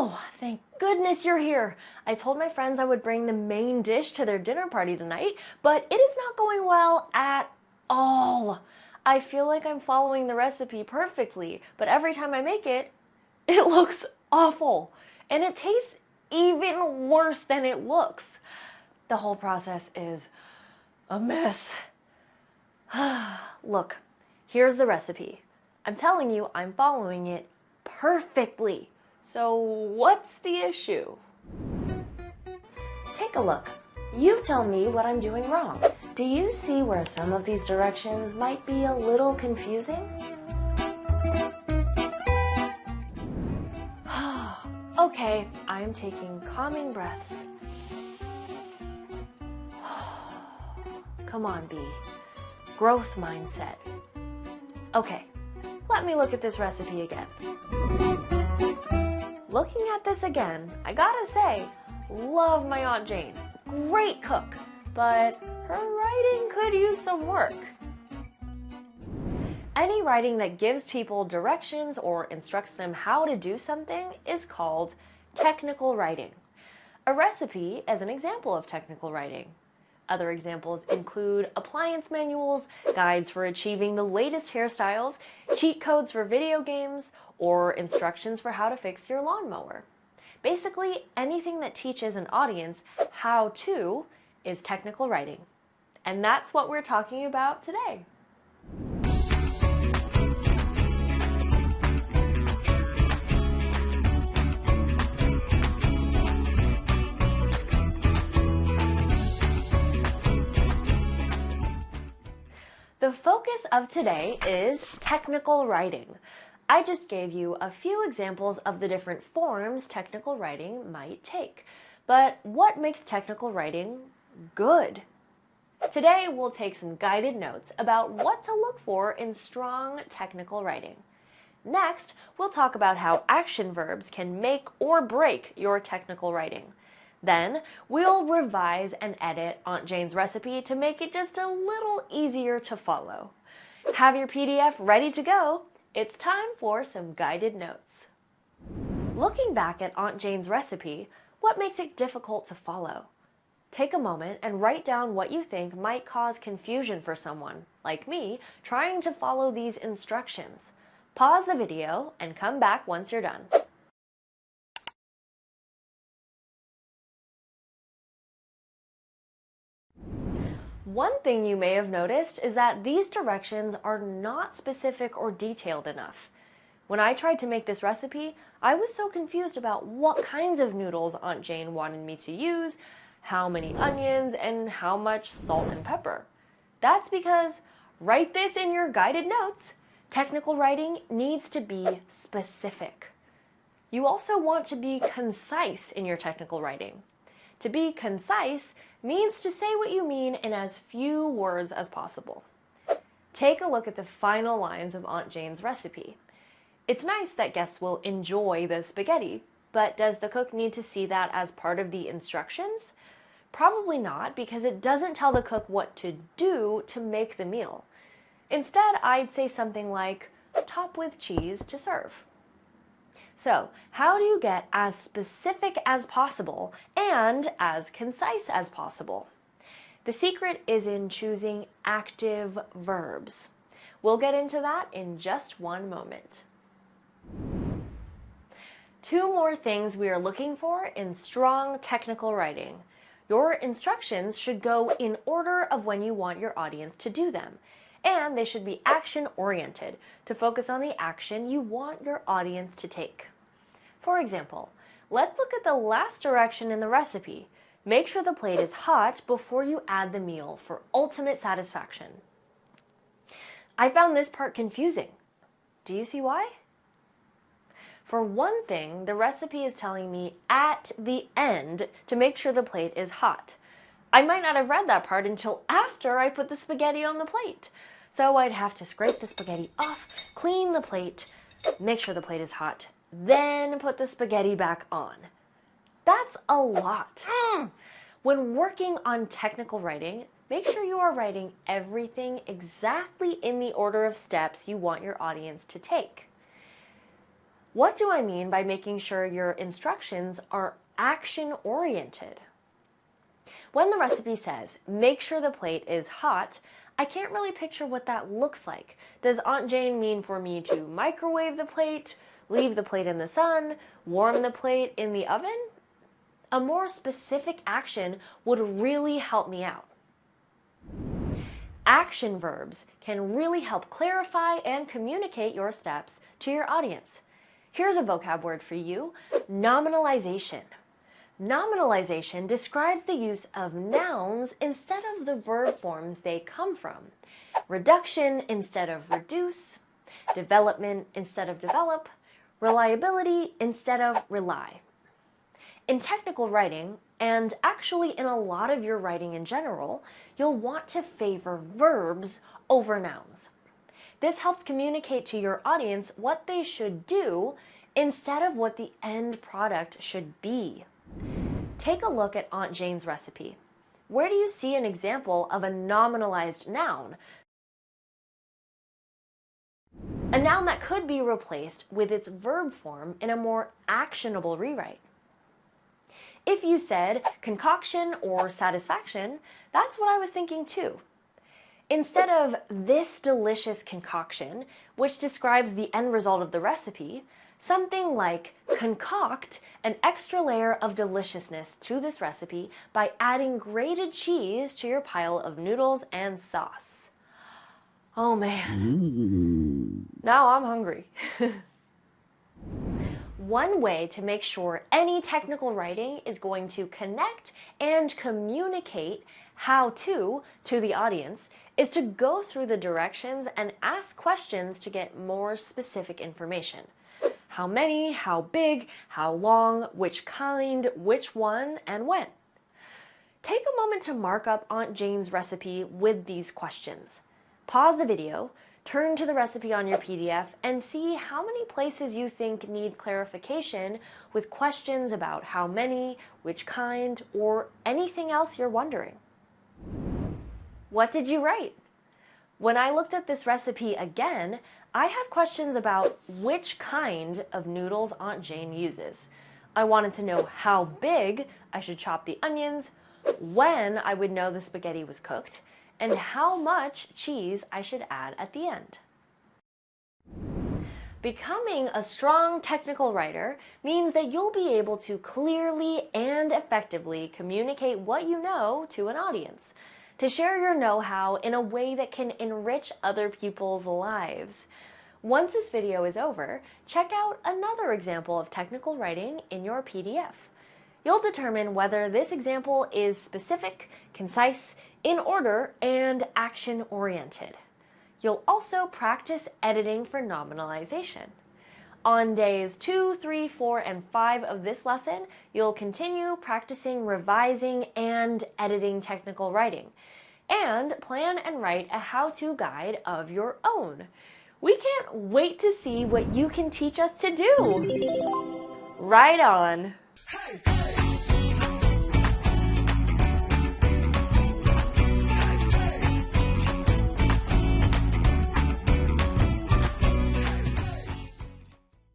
Oh, thank goodness you're here. I told my friends I would bring the main dish to their dinner party tonight, but it is not going well at all. I feel like I'm following the recipe perfectly, but every time I make it, it looks awful. And it tastes even worse than it looks. The whole process is a mess. Look, here's the recipe. I'm telling you, I'm following it perfectly. So what's the issue? Take a look. You tell me what I'm doing wrong. Do you see where some of these directions might be a little confusing? Okay, I'm taking calming breaths. Come on, B. Growth mindset. Okay, let me look at this recipe again. Looking at this again, I gotta say, love my Aunt Jane. Great cook, but her writing could use some work. Any writing that gives people directions or instructs them how to do something is called technical writing. A recipe is an example of technical writing. Other examples include appliance manuals, guides for achieving the latest hairstyles, cheat codes for video games, or instructions for how to fix your lawnmower. Basically, anything that teaches an audience how to is technical writing. And that's what we're talking about today. The focus of today is technical writing. I just gave you a few examples of the different forms technical writing might take. But what makes technical writing good? Today we'll take some guided notes about what to look for in strong technical writing. Next, we'll talk about how action verbs can make or break your technical writing. Then, we'll revise and edit Aunt Jane's recipe to make it just a little easier to follow. Have your PDF ready to go? It's time for some guided notes. Looking back at Aunt Jane's recipe, what makes it difficult to follow? Take a moment and write down what you think might cause confusion for someone, like me, trying to follow these instructions. Pause the video and come back once you're done. One thing you may have noticed is that these directions are not specific or detailed enough. When I tried to make this recipe, I was so confused about what kinds of noodles Aunt Jane wanted me to use, how many onions, and how much salt and pepper. That's because, write this in your guided notes, technical writing needs to be specific. You also want to be concise in your technical writing. To be concise means to say what you mean in as few words as possible. Take a look at the final lines of Aunt Jane's recipe. It's nice that guests will enjoy the spaghetti, but does the cook need to see that as part of the instructions? Probably not, because it doesn't tell the cook what to do to make the meal. Instead, I'd say something like, top with cheese to serve. So, how do you get as specific as possible and as concise as possible? The secret is in choosing active verbs. We'll get into that in just one moment. Two more things we are looking for in strong technical writing. Your instructions should go in order of when you want your audience to do them, and they should be action-oriented to focus on the action you want your audience to take. For example, let's look at the last direction in the recipe. Make sure the plate is hot before you add the meal for ultimate satisfaction. I found this part confusing. Do you see why? For one thing, the recipe is telling me at the end to make sure the plate is hot. I might not have read that part until after I put the spaghetti on the plate. So I'd have to scrape the spaghetti off, clean the plate, make sure the plate is hot, then put the spaghetti back on. That's a lot. When working on technical writing, make sure you are writing everything exactly in the order of steps you want your audience to take. What do I mean by making sure your instructions are action-oriented? When the recipe says, make sure the plate is hot, I can't really picture what that looks like. Does Aunt Jane mean for me to microwave the plate, leave the plate in the sun, warm the plate in the oven? A more specific action would really help me out. Action verbs can really help clarify and communicate your steps to your audience. Here's a vocab word for you: nominalization. Nominalization describes the use of nouns instead of the verb forms they come from. Reduction instead of reduce, development instead of develop, reliability instead of rely. In technical writing, and actually in a lot of your writing in general, you'll want to favor verbs over nouns. This helps communicate to your audience what they should do instead of what the end product should be. Take a look at Aunt Jane's recipe. Where do you see an example of a nominalized noun? A noun that could be replaced with its verb form in a more actionable rewrite. If you said concoction or satisfaction, that's what I was thinking too. Instead of this delicious concoction, which describes the end result of the recipe, something like concoct an extra layer of deliciousness to this recipe by adding grated cheese to your pile of noodles and sauce. Oh man, now I'm hungry. One way to make sure any technical writing is going to connect and communicate how-to the audience is to go through the directions and ask questions to get more specific information. How many, how big, how long, which kind, which one, and when. Take a moment to mark up Aunt Jane's recipe with these questions. Pause the video, turn to the recipe on your PDF, and see how many places you think need clarification with questions about how many, which kind, or anything else you're wondering. What did you write? When I looked at this recipe again, I had questions about which kind of noodles Aunt Jane uses. I wanted to know how big I should chop the onions, when I would know the spaghetti was cooked, and how much cheese I should add at the end. Becoming a strong technical writer means that you'll be able to clearly and effectively communicate what you know to an audience, to share your know-how in a way that can enrich other people's lives. Once this video is over, check out another example of technical writing in your PDF. You'll determine whether this example is specific, concise, in order, and action-oriented. You'll also practice editing for nominalization. On days 2, 3, 4, and 5 of this lesson, you'll continue practicing revising and editing technical writing, and plan and write a how-to guide of your own. We can't wait to see what you can teach us to do. Right on!